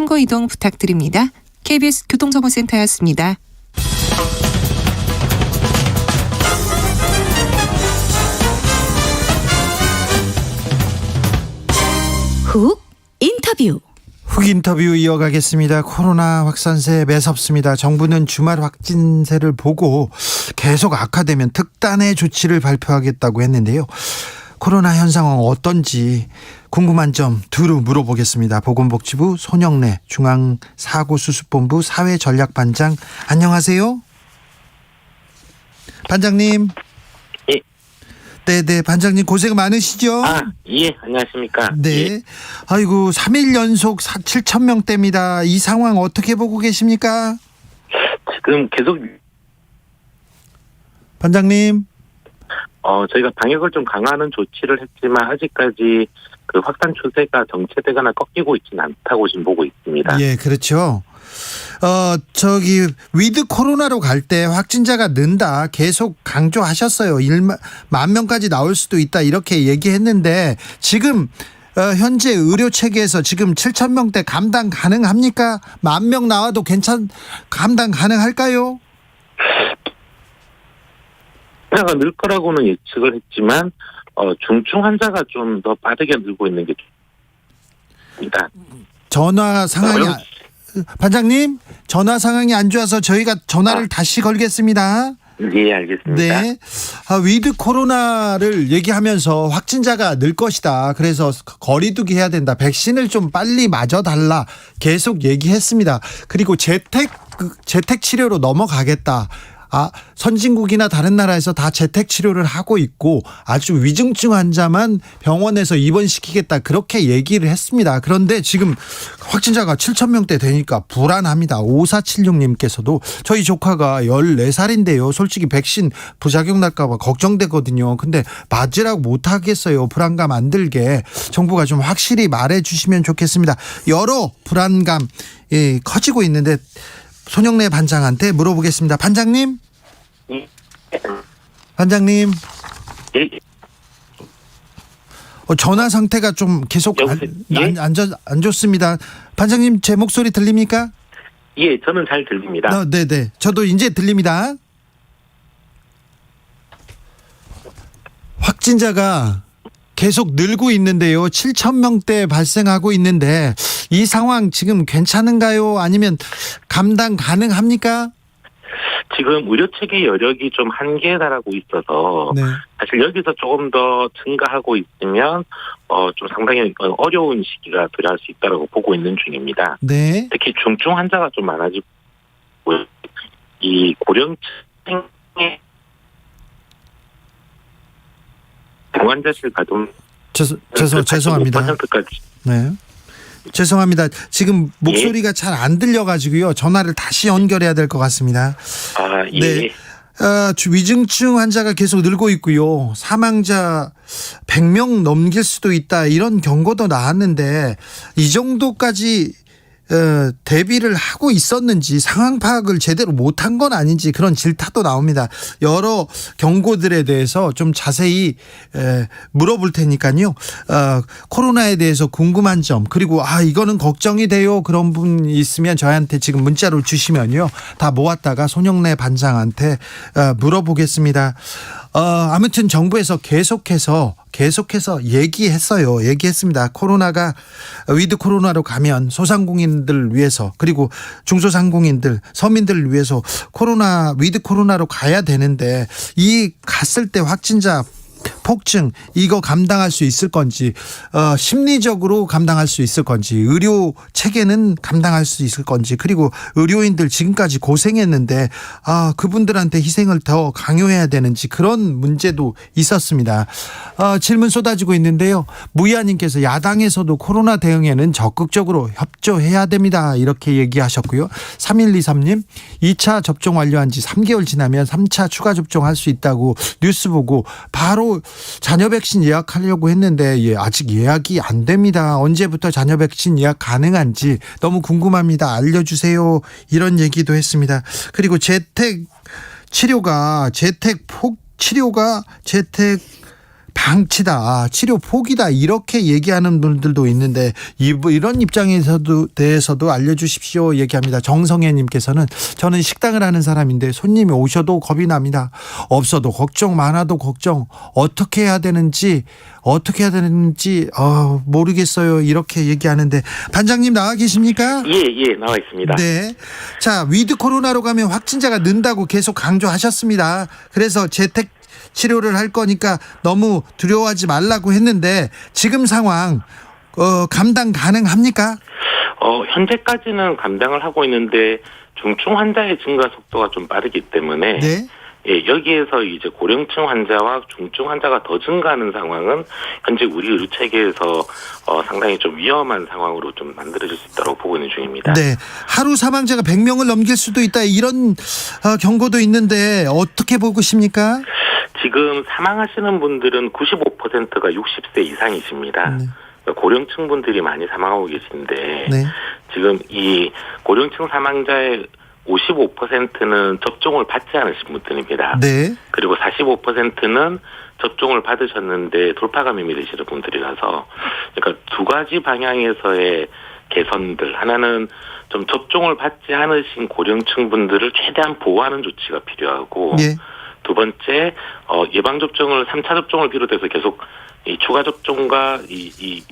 참고 이동 부탁드립니다. KBS 교통정보센터였습니다. 훅 인터뷰. 훅 인터뷰 이어가겠습니다. 코로나 확산세 매섭습니다. 정부는 주말 확진세를 보고 계속 악화되면 특단의 조치를 발표하겠다고 했는데요. 코로나 현 상황 어떤지 궁금한 점 두루 물어보겠습니다. 보건복지부 손영래 중앙사고수습본부 사회전략반장, 안녕하세요. 반장님. 예. 네네, 반장님 고생 많으시죠? 예, 안녕하십니까. 네. 예. 아이고, 3일 연속 7,000명대입니다. 이 상황 어떻게 보고 계십니까? 지금 계속, 반장님. 저희가 방역을 좀 강화하는 조치를 했지만, 아직까지 그 확산 추세가 정체되거나 꺾이고 있지는 않다고 지금 보고 있습니다. 예, 그렇죠. 위드 코로나로 갈 때 확진자가 는다 계속 강조하셨어요. 1만 명까지 나올 수도 있다 이렇게 얘기했는데 지금 현재 의료 체계에서 지금 7,000명대 감당 가능합니까? 10,000명 나와도 감당 가능할까요? 환자가 늘 거라고는 예측을 했지만 중증 환자가 좀 더 빠르게 늘고 있는 게 있습니다. 전화 상황이 반장님, 전화 상황이 안 좋아서 저희가 전화를 다시 걸겠습니다. 네, 알겠습니다. 네. 위드 코로나를 얘기하면서 확진자가 늘 것이다. 그래서 거리두기 해야 된다. 백신을 좀 빨리 맞아달라. 계속 얘기했습니다. 그리고 재택 치료로 넘어가겠다. 선진국이나 다른 나라에서 다 재택 치료를 하고 있고 아주 위중증 환자만 병원에서 입원시키겠다 그렇게 얘기를 했습니다. 그런데 지금 확진자가 7,000명대 되니까 불안합니다. 5476님께서도 저희 조카가 14살인데요. 솔직히 백신 부작용 날까 봐 걱정되거든요. 근데 맞으라고 못하겠어요. 불안감 안 들게 정부가 좀 확실히 말해주시면 좋겠습니다. 여러 불안감 커지고 있는데 손영래 반장한테 물어보겠습니다. 반장님? 반장님? 예. 전화 상태가 좀 계속 안 좋습니다. 반장님, 제 목소리 들립니까? 예, 저는 잘 들립니다. 네네. 저도 이제 들립니다. 확진자가 계속 늘고 있는데요. 7,000명대 발생하고 있는데 이 상황 지금 괜찮은가요? 아니면 감당 가능합니까? 지금 의료 체계 여력이 좀 한계에 달하고 있어서 네. 사실 여기서 조금 더 증가하고 있으면 좀 상당히 어려운 시기가 도래할 수 있다고 보고 있는 중입니다. 네. 특히 중증 환자가 좀 많아지고 이 고령층의 중환자실 가동 죄송합니다. 5%까지. 네. 죄송합니다. 지금 목소리가 잘 안 들려가지고요. 전화를 다시 연결해야 될 것 같습니다. 예. 네. 위중증 환자가 계속 늘고 있고요. 사망자 100명 넘길 수도 있다 이런 경고도 나왔는데 이 정도까지 대비를 하고 있었는지 상황 파악을 제대로 못한 건 아닌지 그런 질타도 나옵니다. 여러 경고들에 대해서 좀 자세히 물어볼 테니까요. 코로나에 대해서 궁금한 점 그리고 이거는 걱정이 돼요. 그런 분 있으면 저한테 지금 문자로 주시면요. 다 모았다가 손영래 반장한테 물어보겠습니다. 아무튼 정부에서 계속해서 얘기했습니다. 코로나가 위드 코로나로 가면 소상공인들 위해서 그리고 중소상공인들 서민들을 위해서 위드 코로나로 가야 되는데 이 갔을 때 확진자 폭증 이거 감당할 수 있을 건지 심리적으로 감당할 수 있을 건지 의료 체계는 감당할 수 있을 건지 그리고 의료인들 지금까지 고생했는데 그분들한테 희생을 더 강요해야 되는지 그런 문제도 있었습니다. 질문 쏟아지고 있는데요. 무이아님께서 야당에서도 코로나 대응에는 적극적으로 협조해야 됩니다. 이렇게 얘기하셨고요. 3123님 2차 접종 완료한 지 3개월 지나면 3차 추가 접종할 수 있다고 뉴스 보고 바로 자녀 백신 예약하려고 했는데 아직 예약이 안 됩니다. 언제부터 자녀 백신 예약 가능한지 너무 궁금합니다. 알려주세요. 이런 얘기도 했습니다. 그리고 재택 방치다, 치료 포기다 이렇게 얘기하는 분들도 있는데 이런 입장에서도 대해서도 알려주십시오 얘기합니다. 정성애님께서는 저는 식당을 하는 사람인데 손님이 오셔도 겁이 납니다. 없어도 걱정, 많아도 걱정. 어떻게 해야 되는지 모르겠어요. 이렇게 얘기하는데 반장님 나와 계십니까? 예, 나와 있습니다. 네. 자, 위드 코로나로 가면 확진자가 는다고 계속 강조하셨습니다. 그래서 재택 치료를 할 거니까 너무 두려워하지 말라고 했는데 지금 상황 감당 가능합니까? 현재까지는 감당을 하고 있는데 중증 환자의 증가 속도가 좀 빠르기 때문에 네. 예, 여기에서 이제 고령층 환자와 중증 환자가 더 증가하는 상황은 현재 우리 의료 체계에서 상당히 좀 위험한 상황으로 좀 만들어질 수 있다고 보고 있는 중입니다. 네. 하루 사망자가 100명을 넘길 수도 있다 이런 경고도 있는데 어떻게 보고 계십니까? 지금 사망하시는 분들은 95%가 60세 이상이십니다. 네. 고령층 분들이 많이 사망하고 계신데 네. 지금 이 고령층 사망자의 55%는 접종을 받지 않으신 분들입니다. 네. 그리고 45%는 접종을 받으셨는데 돌파 감염이 되시는 분들이라서 그러니까 두 가지 방향에서의 개선들 하나는 좀 접종을 받지 않으신 고령층 분들을 최대한 보호하는 조치가 필요하고 네. 두 번째 예방 접종을 3차 접종을 비롯해서 계속 이 추가 접종과 이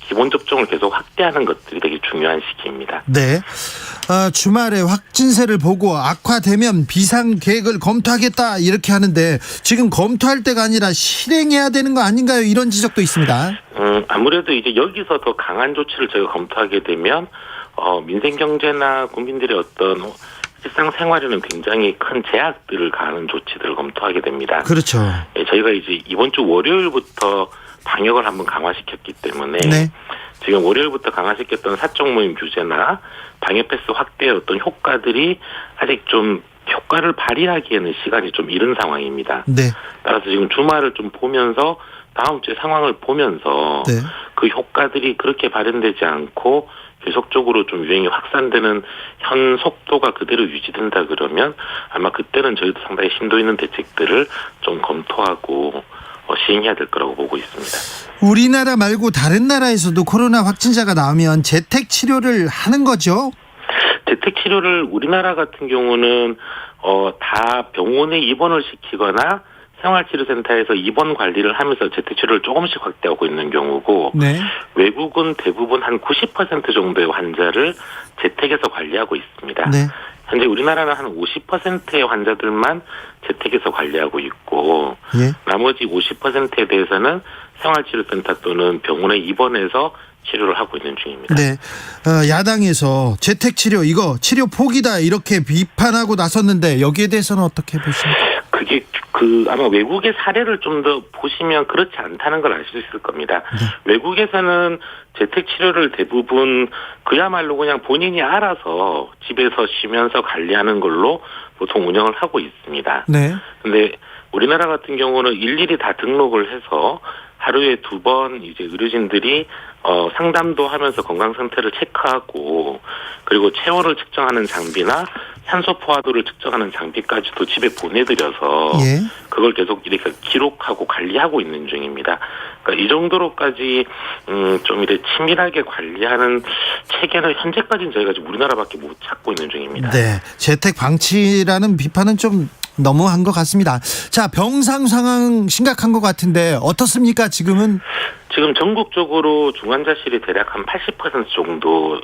기본 접종을 계속 확대하는 것들이 되게 중요한 시기입니다. 네. 주말에 확진세를 보고 악화되면 비상 계획을 검토하겠다 이렇게 하는데 지금 검토할 때가 아니라 실행해야 되는 거 아닌가요? 이런 지적도 있습니다. 아무래도 이제 여기서 더 강한 조치를 저희가 검토하게 되면 민생 경제나 국민들의 어떤 일상생활에는 굉장히 큰 제약들을 가하는 조치들을 검토하게 됩니다. 그렇죠. 예, 저희가 이제 이번 주 월요일부터 방역을 한번 강화시켰기 때문에 네. 지금 월요일부터 강화시켰던 사적 모임 규제나 방역 패스 확대의 어떤 효과들이 아직 좀 효과를 발휘하기에는 시간이 좀 이른 상황입니다. 네. 따라서 지금 주말을 좀 보면서 다음 주의 상황을 보면서 네. 그 효과들이 그렇게 발현되지 않고 계속적으로 좀 유행이 확산되는 현 속도가 그대로 유지된다 그러면 아마 그때는 저희도 상당히 심도 있는 대책들을 좀 검토하고 시행해야 될 거라고 보고 있습니다. 우리나라 말고 다른 나라에서도 코로나 확진자가 나오면 재택 치료를 하는 거죠? 재택 치료를 우리나라 같은 경우는 다 병원에 입원을 시키거나 생활치료센터에서 입원 관리를 하면서 재택치료를 조금씩 확대하고 있는 경우고 네. 외국은 대부분 한 90% 정도의 환자를 재택에서 관리하고 있습니다. 네. 현재 우리나라는 한 50%의 환자들만 재택에서 관리하고 있고 예. 나머지 50%에 대해서는 생활치료센터 또는 병원에 입원해서 치료를 하고 있는 중입니다. 네. 야당에서 재택 치료 이거 치료 포기다 이렇게 비판하고 나섰는데 여기에 대해서는 어떻게 보십니까? 그게 아마 외국의 사례를 좀 더 보시면 그렇지 않다는 걸 알 수 있을 겁니다. 네. 외국에서는 재택 치료를 대부분 그야말로 그냥 본인이 알아서 집에서 쉬면서 관리하는 걸로 보통 운영을 하고 있습니다. 네. 근데 우리나라 같은 경우는 일일이 다 등록을 해서 하루에 2번 이제 의료진들이 상담도 하면서 건강 상태를 체크하고 그리고 체온을 측정하는 장비나 산소 포화도를 측정하는 장비까지도 집에 보내드려서 예. 그걸 계속 이렇게 기록하고 관리하고 있는 중입니다. 그러니까 이 정도로까지 좀 이렇게 치밀하게 관리하는 체계는 현재까지는 저희가 지금 우리나라밖에 못 찾고 있는 중입니다. 네. 재택 방치라는 비판은 좀 너무한 것 같습니다. 자, 병상 상황 심각한 것 같은데 어떻습니까 지금은? 지금 전국적으로 중환자실이 대략 한 80% 정도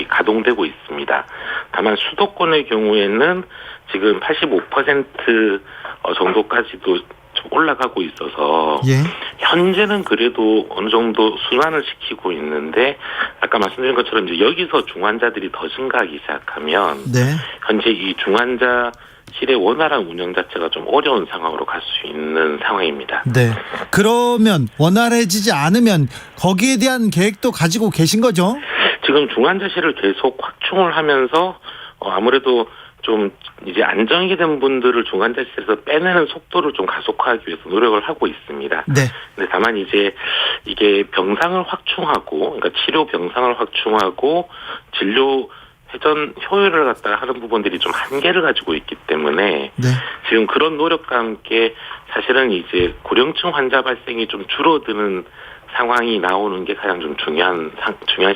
가동되고 있습니다. 다만 수도권의 경우에는 지금 85% 정도까지도 좀 올라가고 있어서 예. 현재는 그래도 어느 정도 순환을 시키고 있는데 아까 말씀드린 것처럼 이제 여기서 중환자들이 더 증가하기 시작하면 네. 현재 이 중환자실의 원활한 운영 자체가 좀 어려운 상황으로 갈 수 있는 상황입니다. 네. 그러면 원활해지지 않으면 거기에 대한 계획도 가지고 계신 거죠? 지금 중환자실을 계속 확충을 하면서 아무래도 좀 이제 안정이 된 분들을 중환자실에서 빼내는 속도를 좀 가속화하기 위해서 노력을 하고 있습니다. 네. 근데 다만 이제 이게 병상을 확충하고, 그러니까 치료 병상을 확충하고 진료 회전 효율을 갖다가 하는 부분들이 좀 한계를 가지고 있기 때문에 네. 지금 그런 노력과 함께 사실은 이제 고령층 환자 발생이 좀 줄어드는 상황이 나오는 게 가장 좀 중요한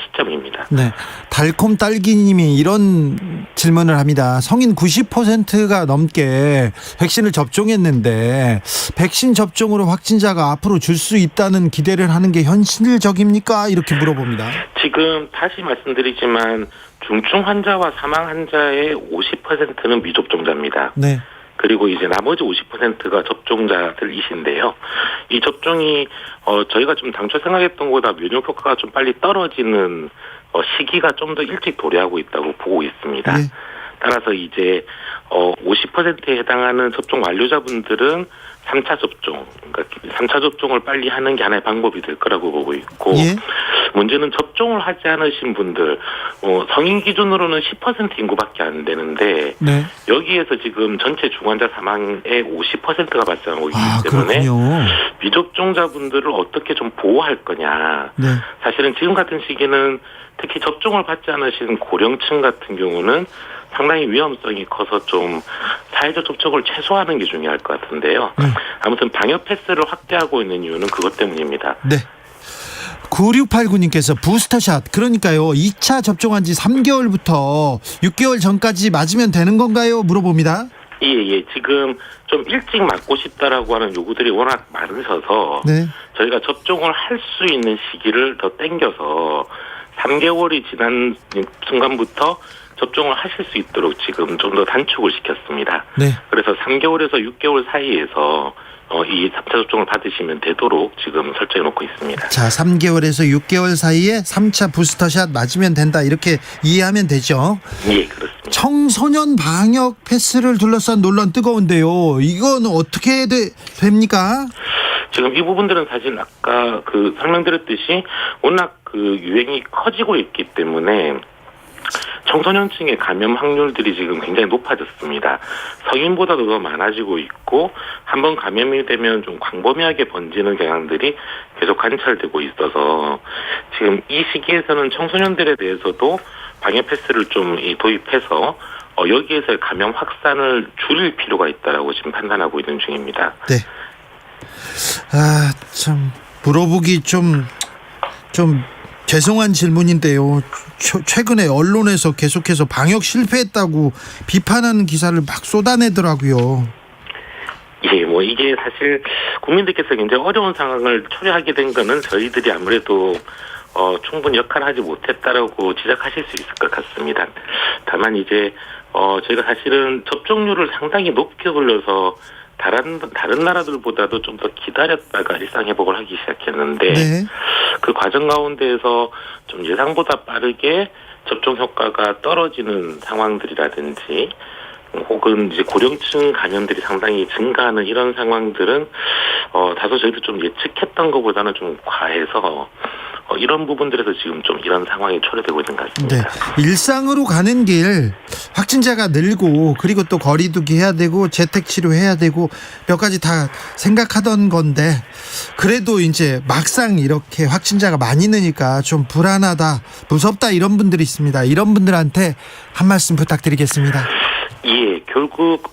시점입니다. 네. 달콤 딸기님이 이런 질문을 합니다. 성인 90%가 넘게 백신을 접종했는데 백신 접종으로 확진자가 앞으로 줄 수 있다는 기대를 하는 게 현실적입니까? 이렇게 물어봅니다. 지금 다시 말씀드리지만 중증 환자와 사망 환자의 50%는 미접종자입니다. 네. 그리고 이제 나머지 50%가 접종자들이신데요. 이 접종이 저희가 좀 당초 생각했던 것보다 면역 효과가 좀 빨리 떨어지는 시기가 좀 더 일찍 도래하고 있다고 보고 있습니다. 네. 따라서 이제 50%에 해당하는 접종 완료자분들은 3차 접종, 그러니까 3차 접종을 빨리 하는 게 하나의 방법이 될 거라고 보고 있고, 예. 문제는 접종을 하지 않으신 분들, 성인 기준으로는 10% 인구밖에 안 되는데, 네. 여기에서 지금 전체 중환자 사망의 50%가 발생하고 있기 아, 때문에 그렇군요. 미접종자분들을 어떻게 좀 보호할 거냐. 네. 사실은 지금 같은 시기는 특히 접종을 받지 않으신 고령층 같은 경우는 상당히 위험성이 커서 좀 사회적 접촉을 최소화하는 게 중요할 것 같은데요. 아무튼 방역 패스를 확대하고 있는 이유는 그것 때문입니다. 네. 9689님께서 부스터샷, 그러니까요, 2차 접종한 지 3개월부터 6개월 전까지 맞으면 되는 건가요? 물어봅니다. 예. 지금 좀 일찍 맞고 싶다라고 하는 요구들이 워낙 많으셔서 네. 저희가 접종을 할 수 있는 시기를 더 당겨서 3개월이 지난 순간부터 접종을 하실 수 있도록 지금 좀 더 단축을 시켰습니다. 네. 그래서 3개월에서 6개월 사이에서 이 3차 접종을 받으시면 되도록 지금 설정해 놓고 있습니다. 자, 3개월에서 6개월 사이에 3차 부스터샷 맞으면 된다, 이렇게 이해하면 되죠. 예, 그렇습니다. 청소년 방역 패스를 둘러싼 논란 뜨거운데요. 이건 어떻게 됩니까? 지금 이 부분들은 사실 아까 설명드렸듯이 워낙 유행이 커지고 있기 때문에 청소년층의 감염 확률들이 지금 굉장히 높아졌습니다. 성인보다도 더 많아지고 있고 한번 감염이 되면 좀 광범위하게 번지는 경향들이 계속 관찰되고 있어서 지금 이 시기에서는 청소년들에 대해서도 방역 패스를 좀 도입해서 여기에서의 감염 확산을 줄일 필요가 있다라고 지금 판단하고 있는 중입니다. 네. 아, 참 물어보기 좀 죄송한 질문인데요. 최근에 언론에서 계속해서 방역 실패했다고 비판하는 기사를 막 쏟아내더라고요. 예, 이게 사실 국민들께서 굉장히 어려운 상황을 초래하게 된 거는 저희들이 아무래도 충분히 역할을 하지 못했다라고 지적하실 수 있을 것 같습니다. 다만 이제 저희가 사실은 접종률을 상당히 높게 올려서 다른 나라들보다도 좀 더 기다렸다가 일상 회복을 하기 시작했는데 네. 그 과정 가운데에서 좀 예상보다 빠르게 접종 효과가 떨어지는 상황들이라든지 혹은 이제 고령층 감염들이 상당히 증가하는 이런 상황들은 다소 저희도 좀 예측했던 것보다는 좀 과해서 이런 부분들에서 지금 좀 이런 상황이 초래되고 있는 것 같습니다. 네. 일상으로 가는 길 확진자가 늘고 그리고 또 거리두기 해야 되고 재택 치료해야 되고 몇 가지 다 생각하던 건데 그래도 이제 막상 이렇게 확진자가 많이 느니까 좀 불안하다, 무섭다, 이런 분들이 있습니다. 이런 분들한테 한 말씀 부탁드리겠습니다. 예, 결국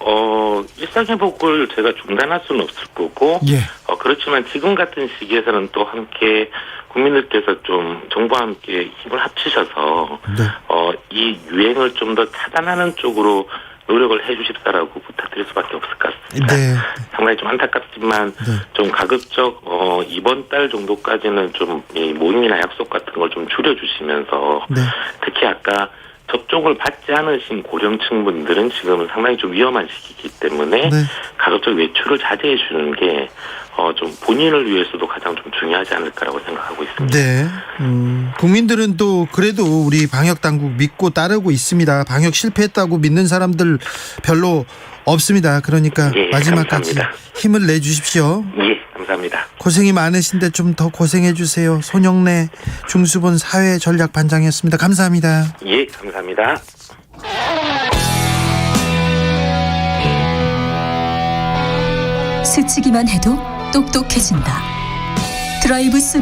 일상 회복을 제가 중단할 수는 없을 거고, 예. 그렇지만 지금 같은 시기에서는 또 함께 국민들께서 좀 정부와 함께 힘을 합치셔서 네. 이 유행을 좀 더 차단하는 쪽으로 노력을 해주십사라고 부탁드릴 수밖에 없을 것 같습니다. 네. 상당히 좀 안타깝지만 네. 좀 가급적 이번 달 정도까지는 좀 이 모임이나 약속 같은 걸 좀 줄여주시면서 네. 특히 아까 접종을 받지 않으신 고령층 분들은 지금은 상당히 좀 위험한 시기이기 때문에 네. 가급적 외출을 자제해 주는 게 좀 본인을 위해서도 가장 좀 중요하지 않을까라고 생각하고 있습니다. 네. 국민들은 또 그래도 우리 방역 당국 믿고 따르고 있습니다. 방역 실패했다고 믿는 사람들 별로 없습니다. 그러니까 예, 마지막까지 감사합니다. 힘을 내주십시오. 예, 감사합니다. 고생이 많으신데 좀 더 고생해 주세요. 손영래 중수본 사회전략반장이었습니다. 감사합니다. 예, 감사합니다. 스치기만 해도 똑똑해진다. 드라이브